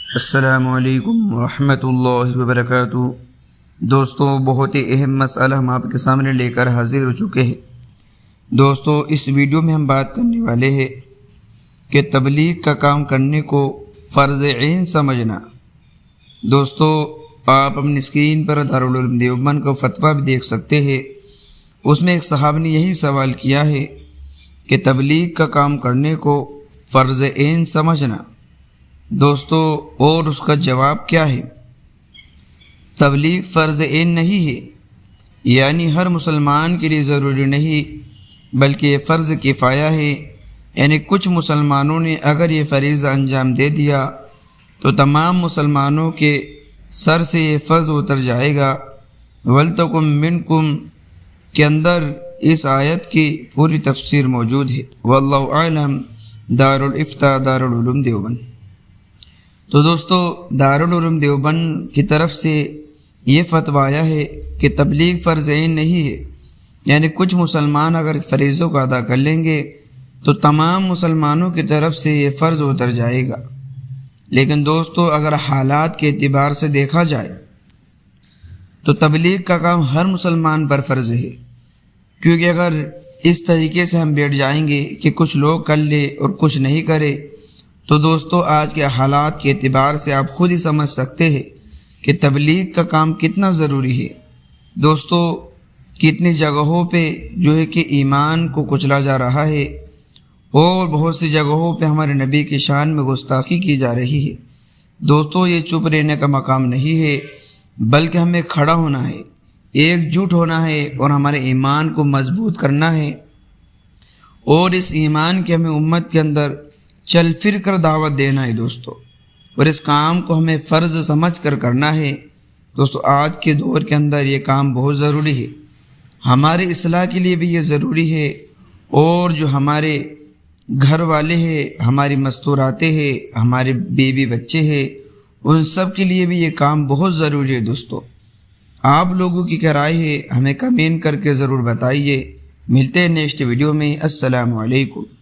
السلام علیکم ورحمۃ اللہ وبرکاتہ۔ دوستوں، بہت ہی اہم مسئلہ ہم آپ کے سامنے لے کر حاضر ہو چکے ہیں۔ دوستوں، اس ویڈیو میں ہم بات کرنے والے ہیں کہ تبلیغ کا کام کرنے کو فرض عین سمجھنا۔ دوستوں، آپ اپنی اسکرین پر دارالعلوم دیوبند کا فتویٰ بھی دیکھ سکتے ہیں۔ اس میں ایک صاحب نے یہی سوال کیا ہے کہ تبلیغ کا کام کرنے کو فرض عین سمجھنا۔ دوستو، اور اس کا جواب کیا ہے؟ تبلیغ فرض عین نہیں ہے، یعنی ہر مسلمان کے لیے ضروری نہیں، بلکہ یہ فرض کفایہ ہے، یعنی کچھ مسلمانوں نے اگر یہ فریضہ انجام دے دیا تو تمام مسلمانوں کے سر سے یہ فرض اتر جائے گا۔ وَلْتَكُن مِّنْكُمْ کے اندر اس آیت کی پوری تفسیر موجود ہے۔ واللہ اعلم۔ دارالفتاء دارالعلوم دیوبند۔ تو دوستو، دارالعلوم دیوبند کی طرف سے یہ فتویٰ آیا ہے کہ تبلیغ فرض عین نہیں ہے، یعنی کچھ مسلمان اگر فریضوں کو ادا کر لیں گے تو تمام مسلمانوں کی طرف سے یہ فرض اتر جائے گا۔ لیکن دوستو، اگر حالات کے اعتبار سے دیکھا جائے تو تبلیغ کا کام ہر مسلمان پر فرض ہے، کیونکہ اگر اس طریقے سے ہم بیٹھ جائیں گے کہ کچھ لوگ کر لے اور کچھ نہیں کرے تو دوستو، آج کے حالات کے اعتبار سے آپ خود ہی سمجھ سکتے ہیں کہ تبلیغ کا کام کتنا ضروری ہے۔ دوستو، کتنی جگہوں پہ جو ہے کہ ایمان کو کچلا جا رہا ہے، اور بہت سی جگہوں پہ ہمارے نبی کی شان میں گستاخی کی جا رہی ہے۔ دوستو، یہ چپ رہنے کا مقام نہیں ہے، بلکہ ہمیں کھڑا ہونا ہے، ایک جٹ ہونا ہے اور ہمارے ایمان کو مضبوط کرنا ہے، اور اس ایمان کے ہمیں امت کے اندر چل پھر کر دعوت دینا ہے دوستو، اور اس کام کو ہمیں فرض سمجھ کر کرنا ہے۔ دوستو، آج کے دور کے اندر یہ کام بہت ضروری ہے، ہماری اصلاح کے لیے بھی یہ ضروری ہے، اور جو ہمارے گھر والے ہیں، ہماری مستوراتیں ہیں، ہمارے بیوی بچے ہیں، ان سب کے لیے بھی یہ کام بہت ضروری ہے۔ دوستو، آپ لوگوں کی کیا رائے ہے؟ ہمیں کمنٹ کر کے ضرور بتائیے۔ ملتے ہیں نیکسٹ ویڈیو میں۔ السلام علیکم۔